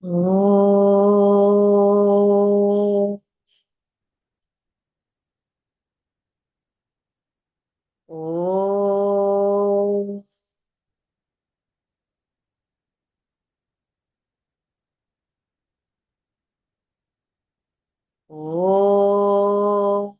Oh, oh, oh.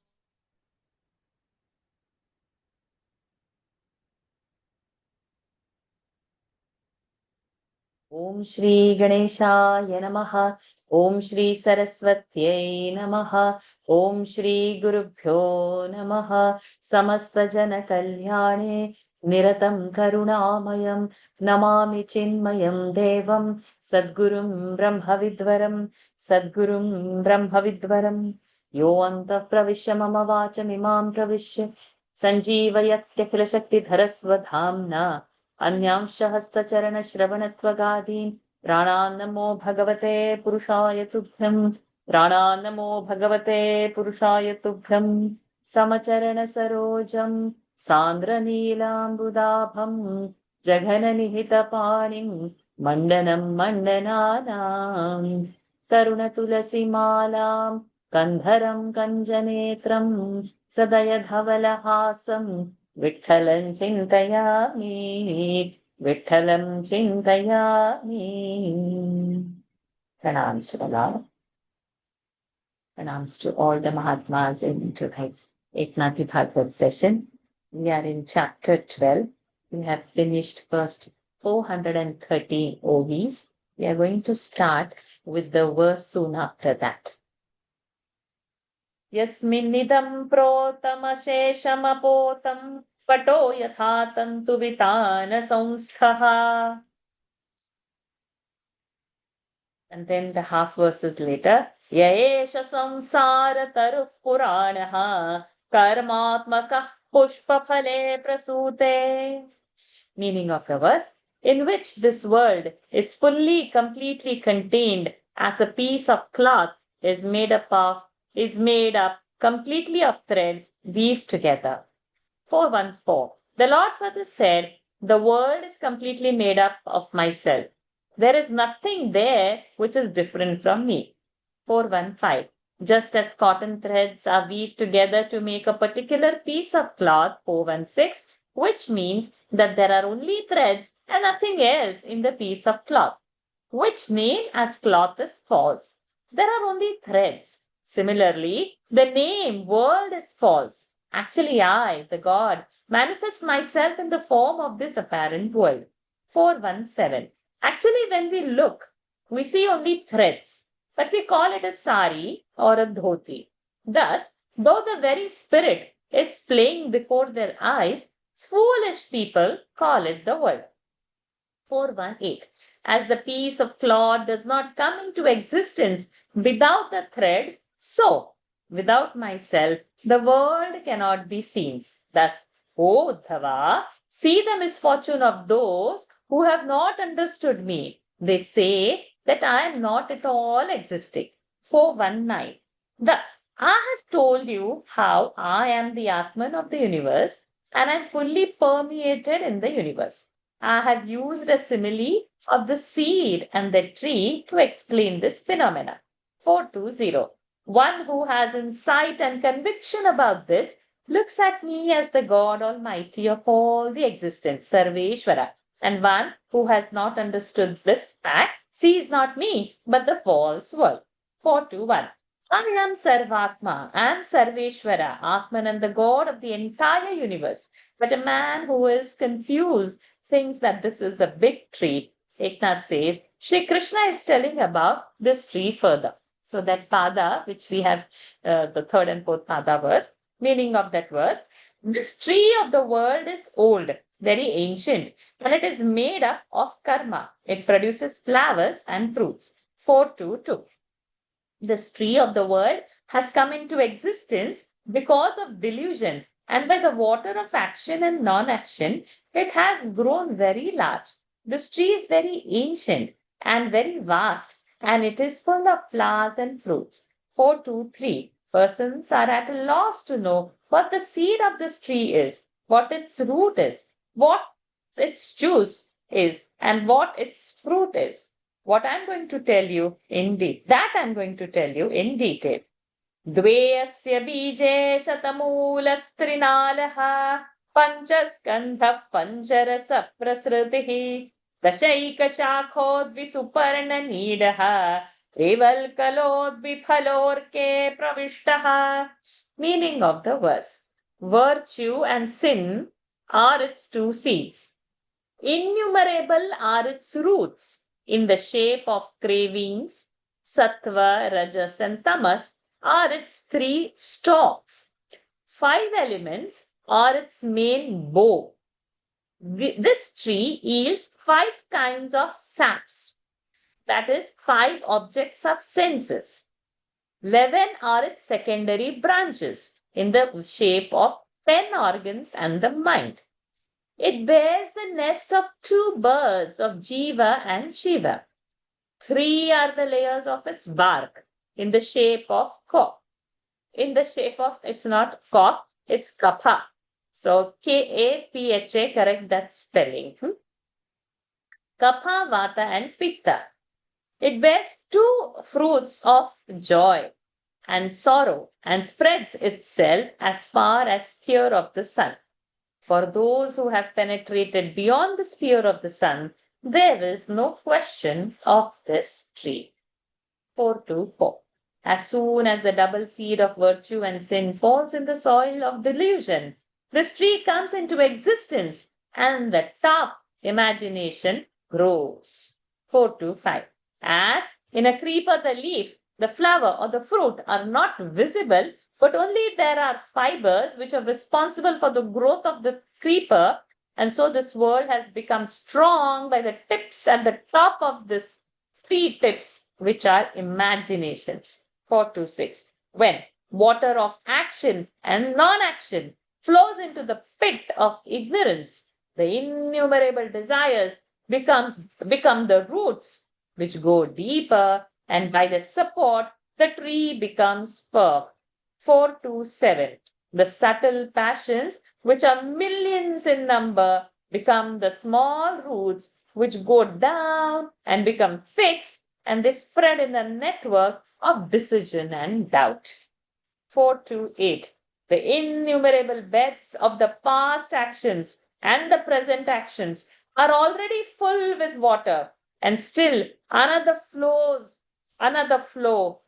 Om Shri Ganeshaya Namaha. Om Shri Saraswatyai Namaha. Om Shri Gurubhyo Namaha. Samasta Jana Kalyane Niratam Karunamayam Namami Chinmayam Devam Sadgurum Brahmavidvaram Sadgurum Brahmavidvaram Yo Anta Pravishya Mama Vacham Imam Pravishya Sanjeevayatya Shakti Dharasvadhamna अन्यांश हस्तचरण श्रवणत्वगादीन् प्राणान्नमो भगवते पुरुषाय तुभ्यम् प्राणान्नमो भगवते पुरुषाय तुभ्यम् समचरण सरोजम् सान्द्रनीलाम्बुदाभम् जघननिहितपाणिम् मण्डनम् मण्डनानाम् तरुणतुलसीमालाम् कन्धरम् कञ्जनेत्रम् सदयधवलहासम् विठ्ठलं चिन्तयामि विठ्ठलं चिन्तयामि Pranams to the Lord. Pranams to all the Mahatmas in tonight's Eknathi Bhagawat session. We are in chapter 12. We have finished first 413 Ovis. We are going to start with the verse soon after that. यस्मिन्निदं प्रोतमशेषमपोतं पटो यथा तन्तुवितानसंस्थः. And then the half verses later, य एष संसारतरुः पुराणः कर्मात्मकः पुष्पफले प्रसूते. Meaning of the verse, in which this world is fully, completely contained as a piece of cloth is made up completely of threads weaved together. 414. The Lord further said, the world is completely made up of myself. There is nothing there which is different from me. 415. Just as cotton threads are weaved together to make a particular piece of cloth, 416, which means that there are only threads and nothing else in the piece of cloth, which name as cloth is false. There are only threads. Similarly, the name world is false. Actually, I, the God, manifest myself in the form of this apparent world. 417. Actually, when we look, we see only threads, but we call it a sari or a dhoti. Thus, though the very spirit is playing before their eyes, foolish people call it the world. 418. As the piece of cloth does not come into existence without the threads, so without myself, the world cannot be seen. Thus, O Uddhava, see the misfortune of those who have not understood me. They say that I am not at all existing. 419. Thus, I have told you how I am the Atman of the universe and I am fully permeated in the universe. I have used a simile of the seed and the tree to explain this phenomena. 420. One who has insight and conviction about this looks at me as the God Almighty of all the existence, Sarveshwara. And one who has not understood this fact sees not me, but the false world. 421. I am Sarvatma and Sarveshwara, Atman and the God of the entire universe. But a man who is confused thinks that this is a big tree. Eknath says, Shri Krishna is telling about this tree further. So that pada, which we have the third and fourth pada verse, meaning of that verse, this tree of the world is old, very ancient, and it is made up of karma. It produces flowers and fruits. 422. This tree of the world has come into existence because of delusion, and by the water of action and non-action, it has grown very large. This tree is very ancient and very vast, and it is full of flowers and fruits. 423. Persons are at a loss to know what the seed of this tree is, what its root is, what its juice is, and what its fruit is. What I'm going to tell you in that I'm going to tell you in detail. द्वेऽस्य बीजे शतमूलस्त्रिनालः पञ्चस्कन्धः पञ्चरसप्रसृतिः दशैकशाखोद्विसुपर्णनीडः रेवल्कलोद्विफलोर्के प्रविष्टः. Meaning of the verse. Virtue and sin are its two seeds. Innumerable are its roots in the shape of cravings. Sattva, Rajas and Tamas are its three stalks. 5 elements are its main bow. This tree yields 5 kinds of saps, that is 5 objects of senses. 11 are its secondary branches in the shape of 10 organs and the mind. It bears the nest of 2 birds of Jiva and Shiva. 3 are the layers of its bark in the shape of cock. It's not cock, it's kapha. So Kapha, correct that spelling. Kapha, Vata and Pitta. It bears 2 fruits of joy and sorrow and spreads itself as far as sphere of the sun. For those who have penetrated beyond the sphere of the sun, there is no question of this tree. 424. As soon as the double seed of virtue and sin falls in the soil of delusion, this tree comes into existence and the top imagination grows. 425. As in a creeper, the leaf, the flower or the fruit are not visible, but only there are fibers which are responsible for the growth of the creeper. And so this world has become strong by the tips at the top of this 3 tips, which are imaginations. 426. When water of action and non-action flows into the pit of ignorance, the innumerable desires become the roots which go deeper, and by the support, the tree becomes firm. 427. The subtle passions, which are millions in number, become the small roots which go down and become fixed, and they spread in a network of decision and doubt. 428. The innumerable beds of the past actions and the present actions are already full with water, and still another flow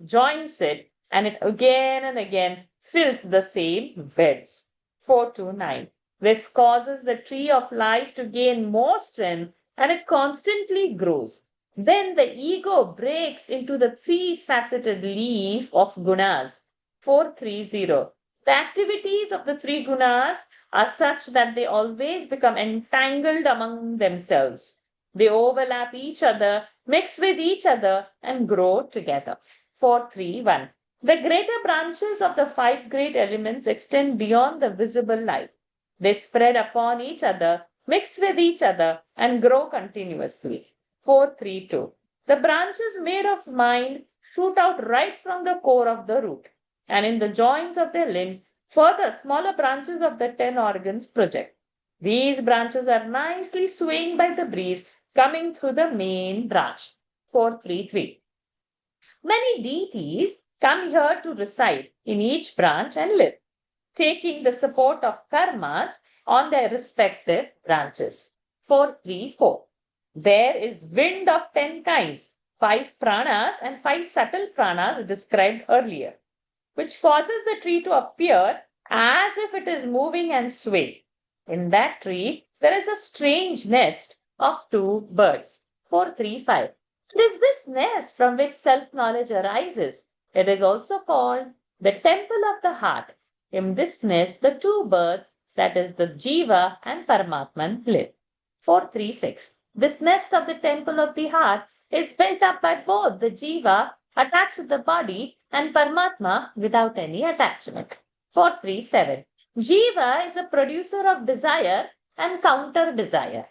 joins it, and it again and again fills the same beds. 429. This causes the tree of life to gain more strength, and it constantly grows. Then the ego breaks into the 3-faceted leaf of gunas. 430. The activities of the 3 gunas are such that they always become entangled among themselves. They overlap each other, mix with each other, and grow together. 431. The greater branches of the 5 great elements extend beyond the visible light. They spread upon each other, mix with each other, and grow continuously. 432. The branches made of mind shoot out right from the core of the root, and in the joints of their limbs, further smaller branches of the 10 organs project. These branches are nicely swaying by the breeze coming through the main branch. 433. Many deities come here to reside in each branch and live, taking the support of karmas on their respective branches. 434. There is wind of 10 kinds, 5 pranas and 5 subtle pranas described earlier, which causes the tree to appear as if it is moving and swaying. In that tree, there is a strange nest of 2 birds. 435. It is this nest from which self-knowledge arises. It is also called the temple of the heart. In this nest, the 2 birds, that is the Jiva and Paramatman, live. 436. This nest of the temple of the heart is built up by both the Jiva attached to the body and Paramatma without any attachment. 437. Jiva is a producer of desire and counter desire,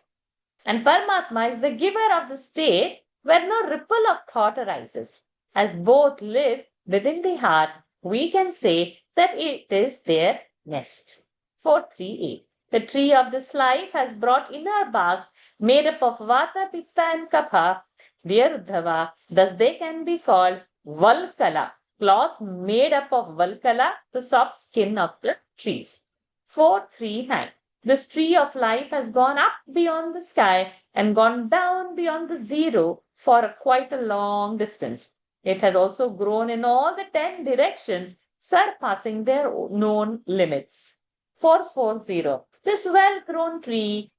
and Paramatma is the giver of the state where no ripple of thought arises. As both live within the heart, we can say that it is their nest. 438. The tree of this life has brought inner barks made up of Vata, Pitta and Kapha Dear Uddhava, thus they can be called Valkala, cloth made up of Valkala, the soft skin of the trees. 439. This tree of life has gone up beyond the sky and gone down beyond the zero for quite a long distance. It has also grown in all the 10 directions, surpassing their known limits. 440. This well-grown tree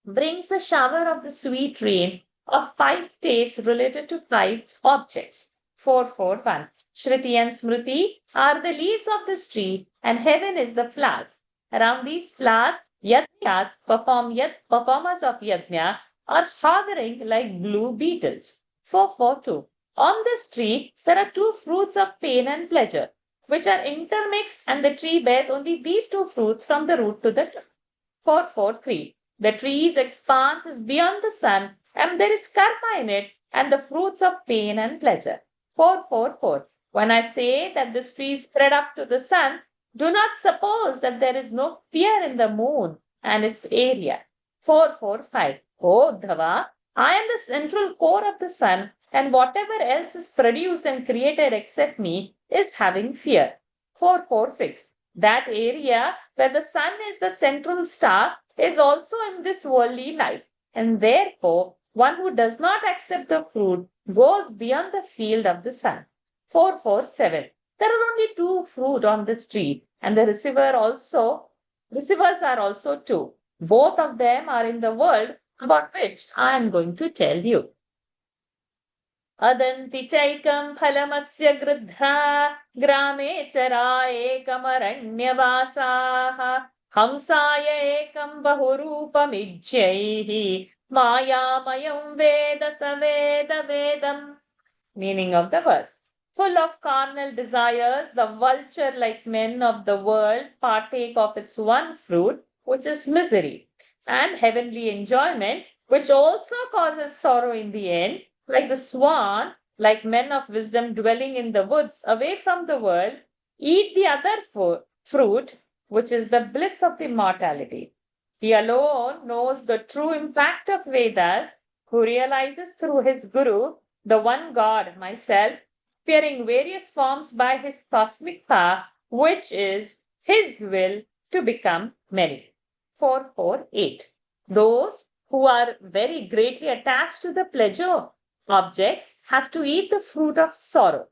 brings the shower of the sweet rain of 5 tastes related to 5 objects. 441. Shruti and Smriti are the leaves of this tree, and heaven is the flowers. Around these flowers, performers of yajna are hovering like blue beetles. 442. On this tree, there are 2 fruits of pain and pleasure, which are intermixed, and the tree bears only these 2 fruits from the root to the top. 443. The tree's expanse is beyond the sun, and there is karma in it, and the fruits of pain and pleasure. 444. When I say that this tree is spread up to the sun, do not suppose that there is no fear in the moon and its area. 445. Oh Dhava, I am the central core of the sun, and whatever else is produced and created except me is having fear. 446. That area where the sun is the central star is also in this worldly life, and therefore one who does not accept the fruit goes beyond the field of the sun. 447. There are only 2 fruit on this tree, and the receivers are also 2. Both of them are in the world about which I am going to tell you. अदन्ति चैकं फलमस्य गृध्रा ग्रामे चरा एकमरण्यवासाः हंसाय एकं बहुरूपमिज्यैः मायामयं वेद स वेदम्. Meaning of the verse. Full of carnal desires, the vulture-like men of the world partake of its one fruit, which is misery, and heavenly enjoyment, which also causes sorrow in the end. Like the swan, like men of wisdom dwelling in the woods away from the world, eat the other fruit, which is the bliss of immortality. He alone knows the true impact of Vedas, who realizes through his Guru, the one God, myself, appearing various forms by his cosmic power, which is his will to become many. 448. Those who are very greatly attached to the pleasure objects have to eat the fruit of sorrow.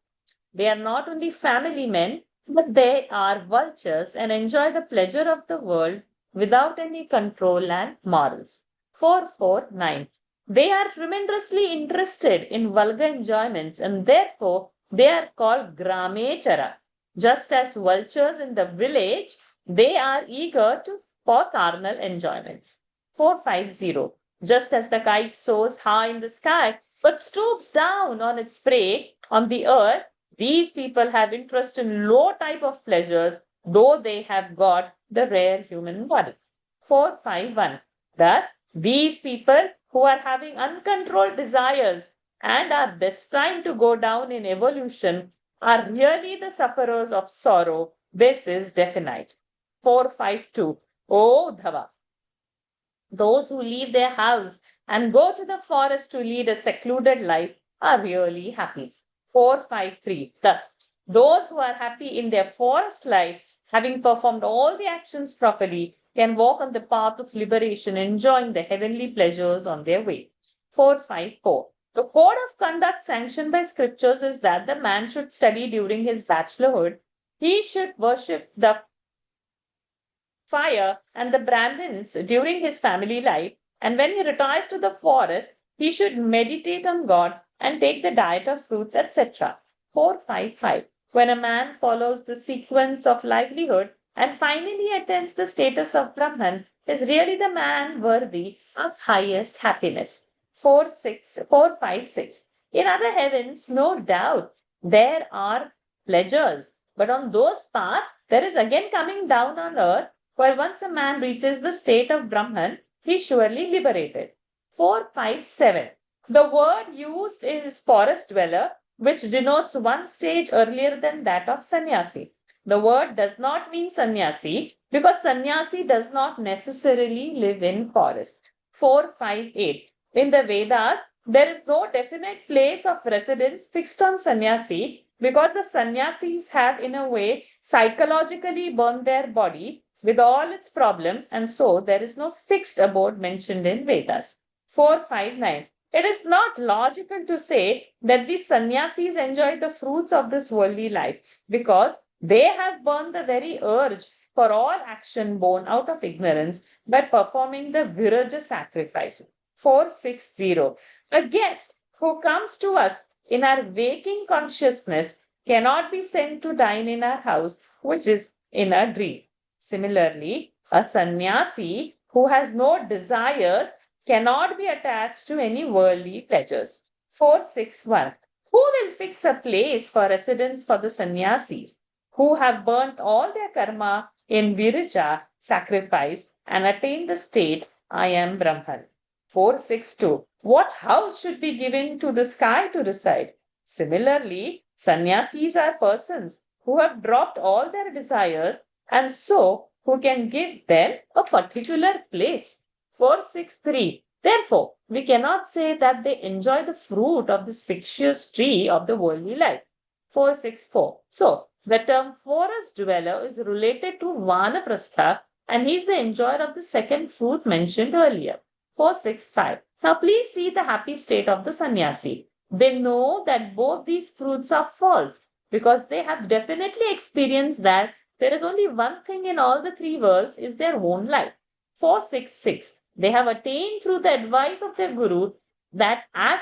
They are not only family men, but they are vultures and enjoy the pleasure of the world without any control and morals. 449. They are tremendously interested in vulgar enjoyments, and therefore they are called Gramechara. Just as vultures in the village, they are eager for carnal enjoyments. 450. Just as the kite soars high in the sky, but stoops down on its prey on the earth, these people have interest in low type of pleasures, though they have got the rare human body. 451. Thus, these people who are having uncontrolled desires and are destined to go down in evolution are really the sufferers of sorrow. This is definite. 452. O Dhava, those who leave their house and go to the forest to lead a secluded life are really happy. 453. Thus, those who are happy in their forest life, having performed all the actions properly, can walk on the path of liberation, enjoying the heavenly pleasures on their way. 454. The code of conduct sanctioned by scriptures is that the man should study during his bachelorhood. He should worship the fire and the Brahmins during his family life, and when he retires to the forest, he should meditate on God and take the diet of fruits, etc. 455. When a man follows the sequence of livelihood and finally attains the status of Brahman, is really the man worthy of highest happiness. 456. In other heavens, no doubt, there are pleasures, but on those paths, there is again coming down on earth, where once a man reaches the state of Brahman, he is surely liberated. 457. The word used is forest dweller, which denotes one stage earlier than that of sannyasi. The word does not mean sannyasi because sannyasi does not necessarily live in forest. 458. In the Vedas, there is no definite place of residence fixed on sannyasi because the sannyasis have, in a way, psychologically burned their body with all its problems, and so there is no fixed abode mentioned in Vedas. 459. It is not logical to say that these sannyasis enjoy the fruits of this worldly life because they have burned the very urge for all action born out of ignorance by performing the Viraja sacrifice. 460. A guest who comes to us in our waking consciousness cannot be sent to dine in our house, which is in a dream. Similarly, a sannyasi who has no desires cannot be attached to any worldly pleasures. 461. Who will fix a place for residence for the sannyasis who have burnt all their karma in virija, sacrifice, and attained the state I am Brahman? 462. What house should be given to the sky to reside? Similarly, sannyasis are persons who have dropped all their desires and so who can give them a particular place. 463. Therefore, we cannot say that they enjoy the fruit of this fictitious tree of the worldly life. 464. So, the term forest dweller is related to Vanaprastha and he is the enjoyer of the second fruit mentioned earlier. 465. Now, please see the happy state of the sannyasi. They know that both these fruits are false because they have definitely experienced that there is only one thing in all the three worlds is their own life. 466. They have attained through the advice of their guru that I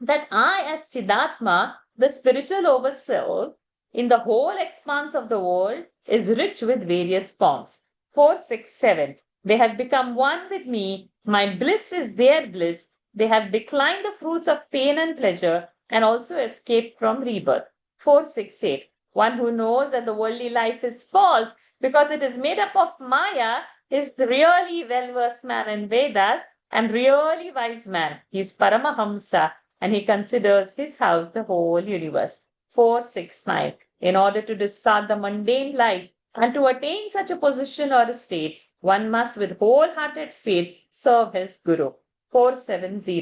as Chidatma, the spiritual oversoul, in the whole expanse of the world is rich with various forms. 467. They have become one with me. My bliss is their bliss. They have declined the fruits of pain and pleasure and also escaped from rebirth. 468. One who knows that the worldly life is false because it is made up of Maya is the really well-versed man in Vedas and really wise man. He is Paramahamsa and he considers his house the whole universe. 469. In order to discard the mundane life and to attain such a position or a state, one must with wholehearted faith serve his Guru. 470.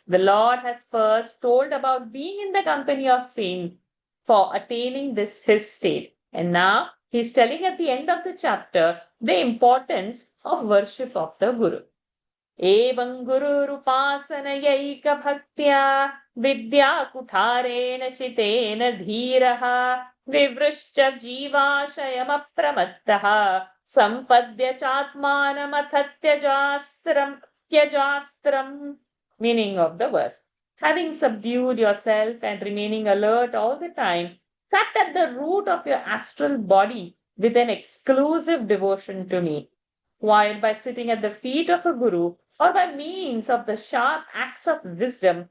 The Lord has first told about being in the company of saints for attaining this his state. And now he is telling at the end of the chapter the importance of worship of the Guru. Evam gururupasanayika bhaktya vidya kuthareణ shitena dhiraha vivrishcha jivashayam apramattaha sampadya chatmanam tyajastram. Meaning of the verse. Having subdued yourself and remaining alert all the time, cut at the root of your astral body with an exclusive devotion to me. While by sitting at the feet of a guru or by means of the sharp acts of wisdom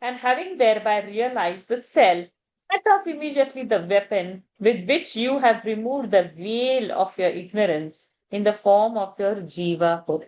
and having thereby realized the self, cut off immediately the weapon with which you have removed the veil of your ignorance in the form of your jiva hood.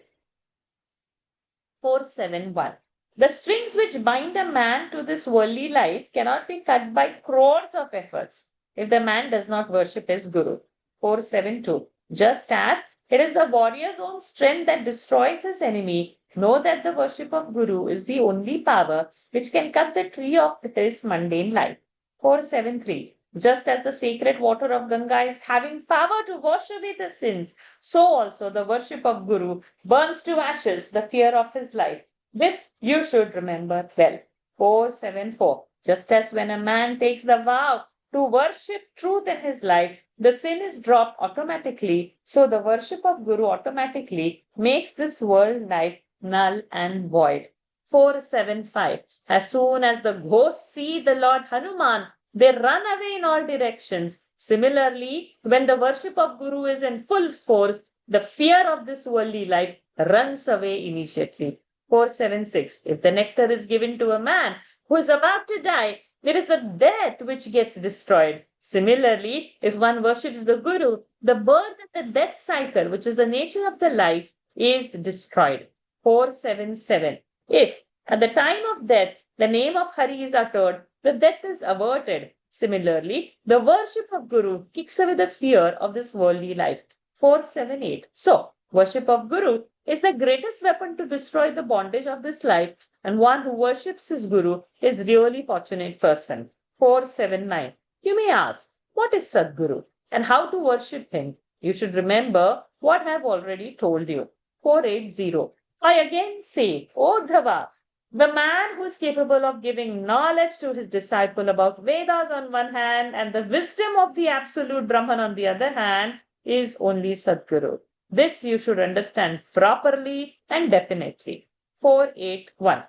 471. The strings which bind a man to this worldly life cannot be cut by crores of efforts if the man does not worship his guru. 472. Just as it is the warrior's own strength that destroys his enemy, know that the worship of Guru is the only power which can cut the tree of his mundane life. 473. Just as the sacred water of Ganga is having power to wash away the sins, so also the worship of Guru burns to ashes the fear of his life. This you should remember well. 474. Just as when a man takes the vow to worship truth in his life, the sin is dropped automatically, so the worship of Guru automatically makes this world life null and void. 475. As soon as the ghosts see the Lord Hanuman, they run away in all directions. Similarly, when the worship of Guru is in full force, the fear of this worldly life runs away immediately. 476. If the nectar is given to a man who is about to die, there is the death which gets destroyed. Similarly, if one worships the Guru, the birth and the death cycle, which is the nature of the life, is destroyed. 477. If at the time of death the name of Hari is uttered, the death is averted. Similarly, the worship of Guru kicks away the fear of this worldly life. 478. So, worship of Guru is the greatest weapon to destroy the bondage of this life, and one who worships his Guru is really fortunate person. 479. You may ask, what is Sadguru and how to worship him? You should remember what I have already told you. 480. I again say, O Dhava, the man who is capable of giving knowledge to his disciple about Vedas on one hand and the wisdom of the absolute Brahman on the other hand is only Sadguru. This you should understand properly and definitely. 481.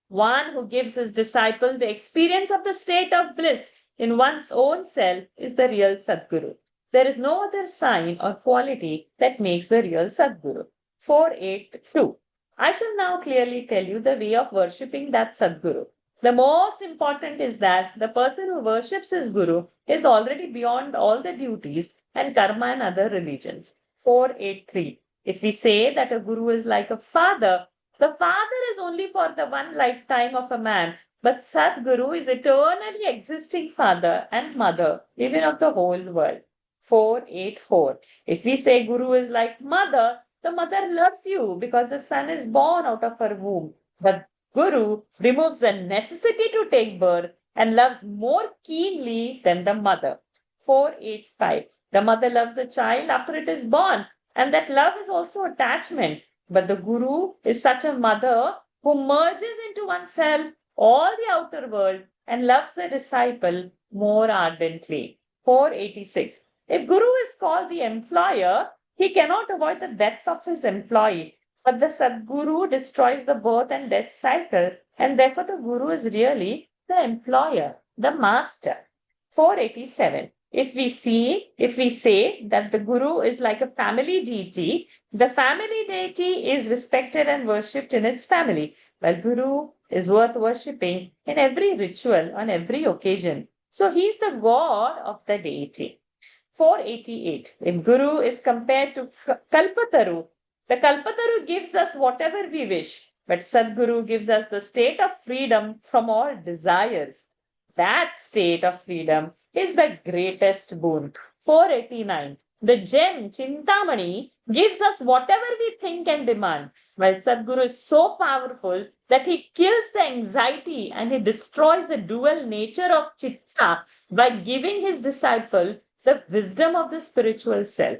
One who gives his disciple the experience of the state of bliss in one's own self is the real Sadguru. There is no other sign or quality that makes the real Sadguru. 482. I shall now clearly tell you the way of worshipping that Sadguru. The most important is that the person who worships his Guru is already beyond all the duties and karma and other religions. 483. If we say that a Guru is like a father, the father is only for the one lifetime of a man, but Sadguru is eternally existing father and mother, even of the whole world. 484. If we say Guru is like mother, the mother loves you because the son is born out of her womb. The Guru removes the necessity to take birth and loves more keenly than the mother. 485. The mother loves the child after it is born, and that love is also attachment. But the Guru is such a mother who merges into oneself all the outer world and loves the disciple more ardently. 486. If Guru is called the employer, he cannot avoid the death of his employee. But the Sadguru destroys the birth and death cycle, and therefore the Guru is really the employer, the master. 487. If we say that the Guru is like a family deity, the family deity is respected and worshipped in its family, while Guru is worth worshipping in every ritual on every occasion. So he is the God of the deity. 488. If Guru is compared to Kalpataru, the Kalpataru gives us whatever we wish, but Sadguru gives us the state of freedom from all desires. That state of freedom is the greatest boon. 489. The gem Chintamani gives us whatever we think and demand, while Sadguru is so powerful that he kills the anxiety and he destroys the dual nature of Chitta by giving his disciple the wisdom of the spiritual self.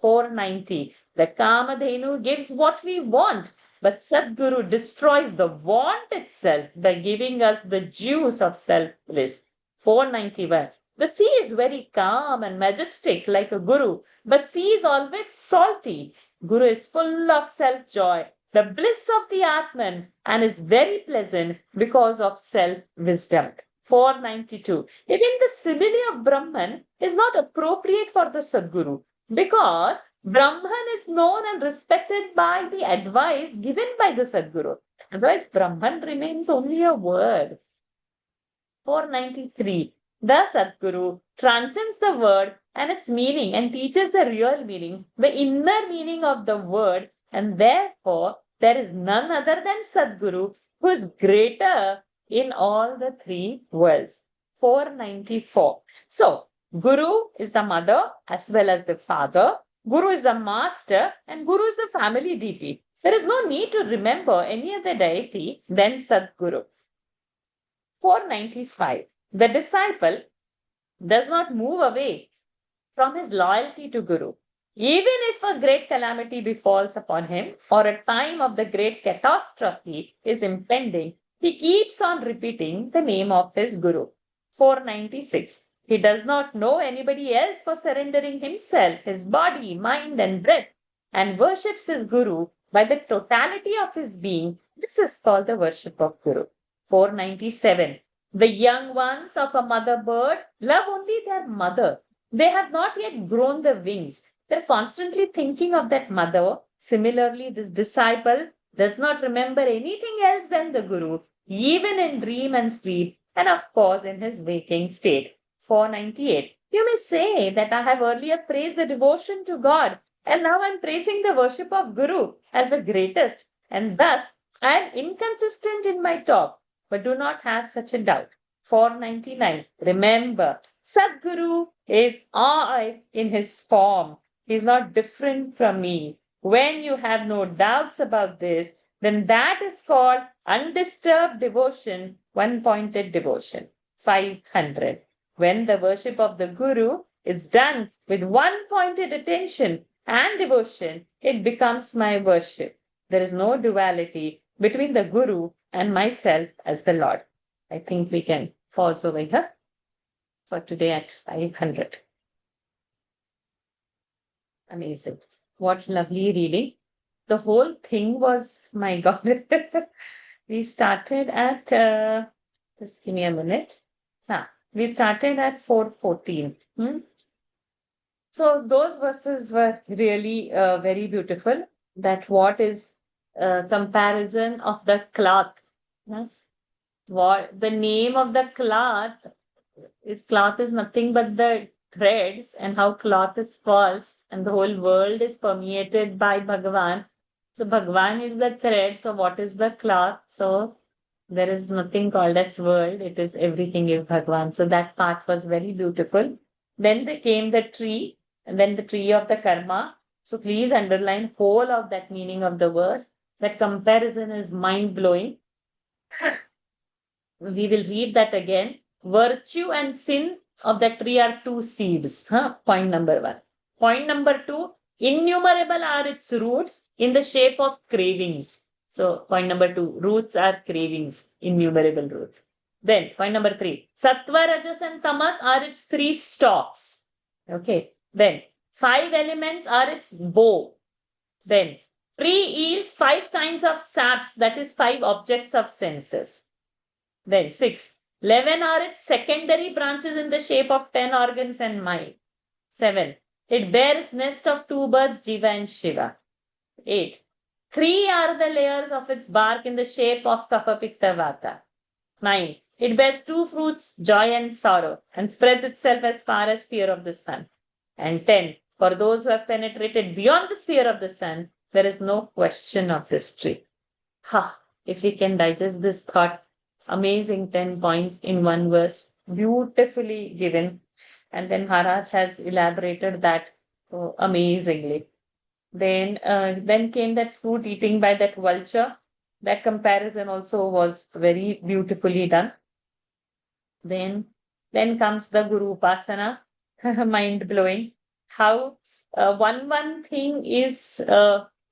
490. The Kamadhenu gives what we want, but Sadguru destroys the want itself by giving us the juice of self-bliss. 491. The sea is very calm and majestic like a Guru, but sea is always salty. Guru is full of self-joy, the bliss of the Atman, and is very pleasant because of self-wisdom. 492. Even the simile of Brahman is not appropriate for the Sadguru because Brahman is known and respected by the advice given by the Sadguru. Otherwise, Brahman remains only a word. 493. The Sadguru transcends the word and its meaning and teaches the real meaning, the inner meaning of the word, and therefore there is none other than Sadguru who is greater in all the three worlds. 494. So, Guru is the mother as well as the father. Guru is the master and Guru is the family deity. There is no need to remember any other deity than Sadguru. 495. The disciple does not move away from his loyalty to Guru. Even if a great calamity befalls upon him or a time of the great catastrophe is impending, he keeps on repeating the name of his Guru. 496. He does not know anybody else for surrendering himself, his body, mind and breath, and worships his Guru by the totality of his being. This is called the worship of Guru. 497. The young ones of a mother bird love only their mother. They have not yet grown the wings. They're constantly thinking of that mother. Similarly, this disciple does not remember anything else than the Guru, even in dream and sleep, and of course in his waking state. 498. You may say that I have earlier praised the devotion to God, and now I am praising the worship of Guru as the greatest, and thus I am inconsistent in my talk, but do not have such a doubt. 499. Remember, Sadguru is I in his form. He is not different from me. When you have no doubts about this, then that is called undisturbed devotion, one-pointed devotion. 500. When the worship of the Guru is done with one-pointed attention and devotion, it becomes my worship. There is no duality between the Guru and myself as the Lord. I think we can pause over here for today at 500. Amazing. What lovely reading. The whole thing was, my God. We started at, just give me a minute. We started at 4:14. So those verses were really very beautiful. That what is comparison of the cloth. What the name of the cloth is nothing but the threads, and how cloth is false and the whole world is permeated by Bhagavan. So Bhagavan is the thread. So what is the cloth? So there is nothing called as world. It is everything is Bhagavan. So that part was very beautiful. Then there came the tree, and then the tree of the karma. So please underline whole of that meaning of the verse. That comparison is mind blowing. We will read that again. Virtue and sin of the tree are two seeds. Point number 1. Point number 2, innumerable are its roots in the shape of cravings. So point number 2, roots are cravings, innumerable roots. Then point number 3, sattva, rajas and tamas are its 3 stalks. Okay. Then 5 elements are its bow. Then tree yields 5 kinds of saps, that is 5 objects of senses. Then 6, 11 are its secondary branches in the shape of 10 organs and mind. 7, it bears nest of 2 birds, Jiva and Shiva. 8, 3 are the layers of its bark in the shape of Kapha, Pitta, Vata. 9, it bears 2 fruits, joy and sorrow, and spreads itself as far as sphere of the sun. And 10, for those who have penetrated beyond the sphere of the sun, there is no question of this tree. If we can digest this thought, amazing 10 points in one verse, beautifully given. And then Maharaj has elaborated that amazingly. Then came that fruit eating by that vulture. That comparison also was very beautifully done. Then comes the Guru Upasana, mind blowing. How one thing is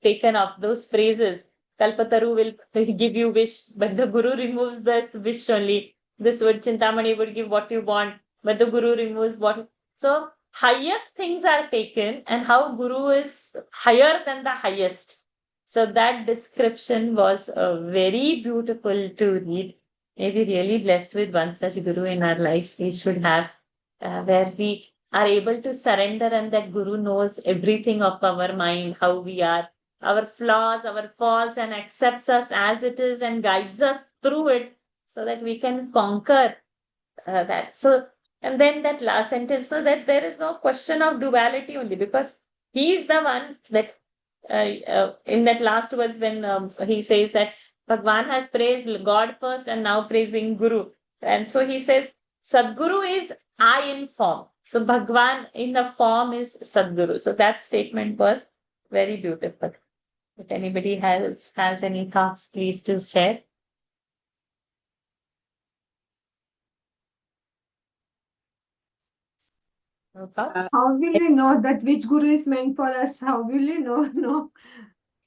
taken of those phrases. Kalpataru will give you wish, but the Guru removes this wish only. This would Chintamani would give what you want, but the Guru removes what. So highest things are taken, and how Guru is higher than the highest. So that description was very beautiful to read. May we really blessed with one such Guru in our life. We should have where we are able to surrender, and that Guru knows everything of our mind, how we are, our flaws, our faults, and accepts us as it is and guides us through it so that we can conquer that. So, and then that last sentence, so that there is no question of duality only, because he is the one that in that last words when he says that Bhagwan has praised God first and now praising Guru. And so he says, Sadguru is I in form. So Bhagwan in the form is Sadguru. So that statement was very beautiful. If anybody has any thoughts, please do share. No thoughts? How will we know that which Guru is meant for us? How will we know? No.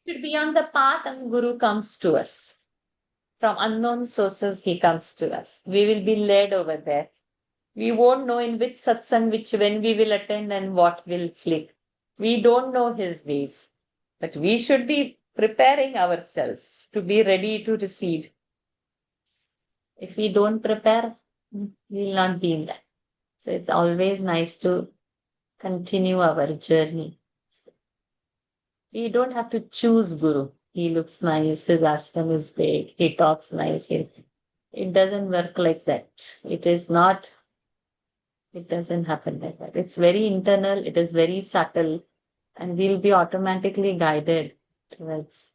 Should be on the path, and Guru comes to us. From unknown sources, he comes to us. We will be led over there. We won't know in which satsang, when we will attend and what will click. We don't know his ways. But we should be preparing ourselves to be ready to receive. If we don't prepare, we will not be in that. So it's always nice to continue our journey. We don't have to choose Guru. He looks nice, his ashram is big, he talks nice. It doesn't work like that. It doesn't happen like that. It's very internal, it is very subtle, and we'll be automatically guided towards.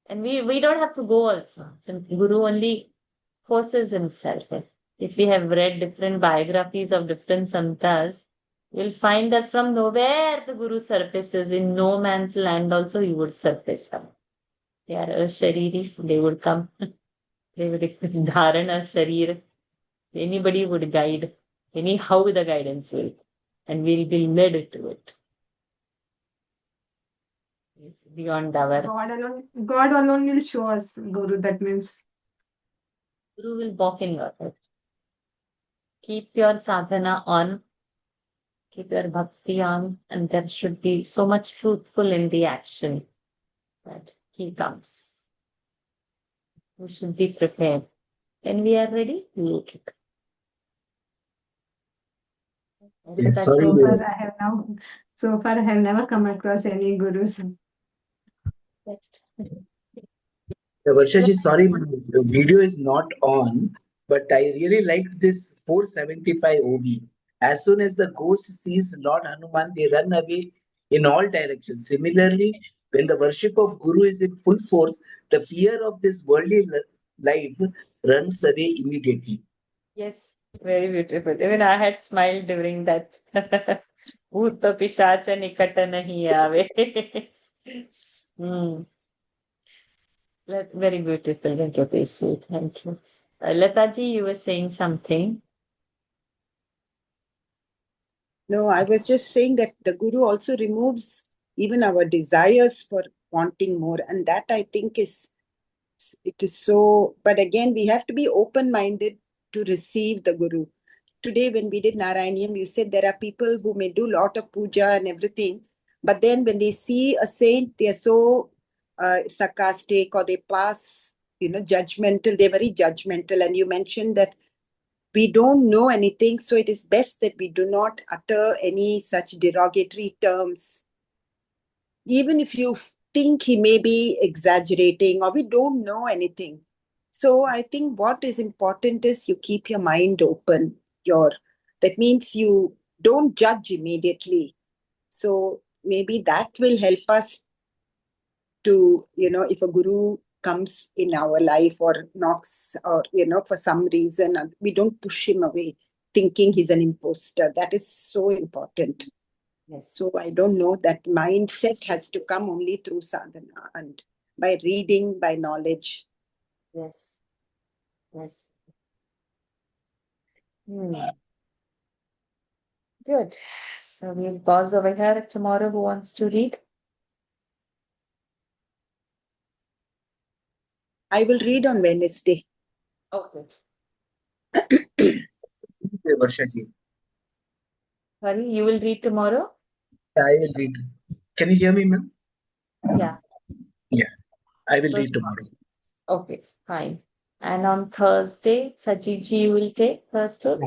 And we don't have to go also. Since Guru only forces himself. If we have read different biographies of different santas, You'll find that from nowhere the Guru surfaces. In no man's land also he would surface. They are a shariri, they would come. They would dharan a sharir. Anybody would guide. Anyhow the guidance will. And we'll be led to it. It's beyond our. God alone will show us, Guru. That means Guru will walk in your head. Keep your sadhana on. Keep your bhakti on. And there should be so much truthful in the action that he comes. We should be prepared. When we are ready, we will kick. Yes, sorry, so Guru. far I have never come across any gurus. Varshaji, sorry, the video is not on, but I really liked this 475 OV. As soon as the ghost sees Lord Hanuman, they run away in all directions. Similarly, when the worship of Guru is in full force, the fear of this worldly life runs away immediately. Yes, very beautiful. Even I had smiled during that. भूत पिशाच निकट नहीं आवे. Very beautiful, Venkateshu. Thank you. Lataji, you were saying something. No, I was just saying that the Guru also removes even our desires for wanting more. And that I think it is so, but again, we have to be open-minded to receive the Guru. Today, when we did Narayaniam, you said there are people who may do a lot of puja and everything, but then when they see a saint, they are so sarcastic or they pass, judgmental. They're very judgmental. And you mentioned that we don't know anything, so it is best that we do not utter any such derogatory terms. Even if you think he may be exaggerating or we don't know anything. So I think what is important is you keep your mind open. That means you don't judge immediately. So maybe that will help us to, if a guru comes in our life or knocks or, for some reason, we don't push him away thinking he's an imposter. That is so important. Yes. So I don't know, that mindset has to come only through sadhana and by reading, by knowledge. Yes. Yes. Good. So we'll pause over here. Tomorrow, who wants to read? I will read on Wednesday. Okay. Varshaji. Sorry, you will read tomorrow? I will read. Can you hear me, ma'am? Yeah. Yeah, I will read tomorrow. Okay, fine. And on Thursday, Sajivji, you will take Thursday?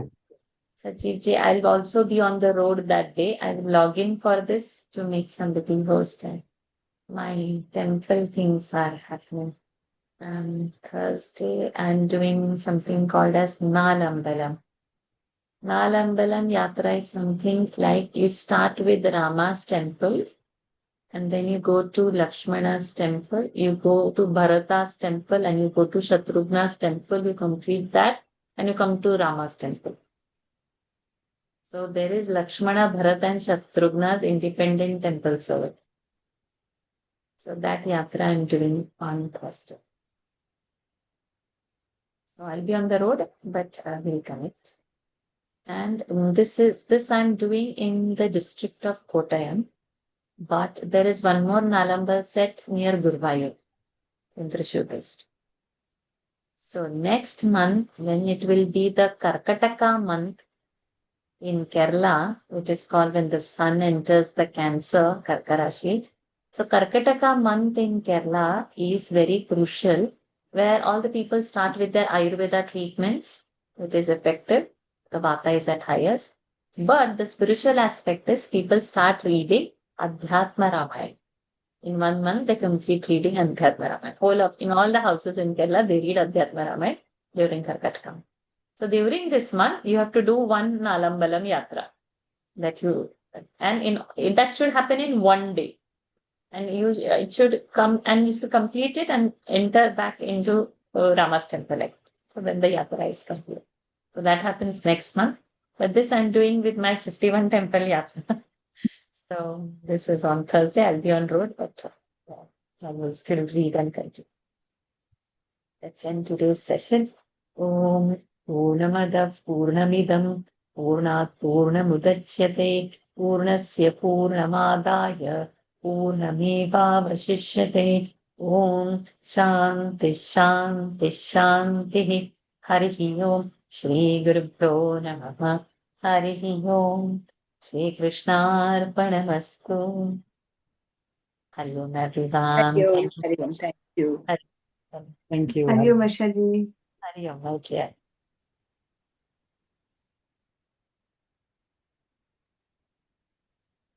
Sajivji, I'll also be on the road that day. I will log in for this to make some little host. My temple things are happening. And Thursday, I'm doing something called as Nalambalam. Nalambalam Yatra is something like you start with Rama's temple, and then you go to Lakshmana's temple, you go to Bharata's temple, and you go to Shatrughna's temple, you complete that, and you come to Rama's temple. So there is Lakshmana, Bharata, and Shatrughna's independent temple service. So that yatra I'm doing on Thursday. So I'll be on the road, but we'll connect. And this I'm doing in the district of Kottayam. But there is one more Nalamba set near Guruvayur in Thrissur district. So next month, when it will be the Karkataka month in Kerala, which is called when the sun enters the Cancer, Karkarashi. So Karkataka month in Kerala is very crucial, where all the people start with their Ayurveda treatments. It is effective. The Vata is at highest. But the spiritual aspect is people start reading Adhyatma Ramayana. In 1 month, they complete reading Adhyatma Ramayana. In all the houses in Kerala, they read Adhyatma Ramayana during Karkataka. So during this month, you have to do one Nalambalam Yatra. That should happen in 1 day. And it should come and you should complete it and enter back into Rama's temple. So then the Yatra is complete. So that happens next month. But this I'm doing with my 51 temple yatra. So this is on Thursday. I'll be on road, but I will still read and continue. Let's end today's session. Om Purnamada Purnamidam Purnat Purnamudachyate Purnasya Purnamadaya Purnamevavashishyate. Om Shanti Shanti Shanti. Harihi Om. Shri Gurubhyo Namaha. Harihi Om. Shri Krishnarpanamastu. Hari Om, everyone. Thank you. Hari Om, thank you. Hari Om. Thank you. Hari Om, Asha ji. Hari Om, Vajra.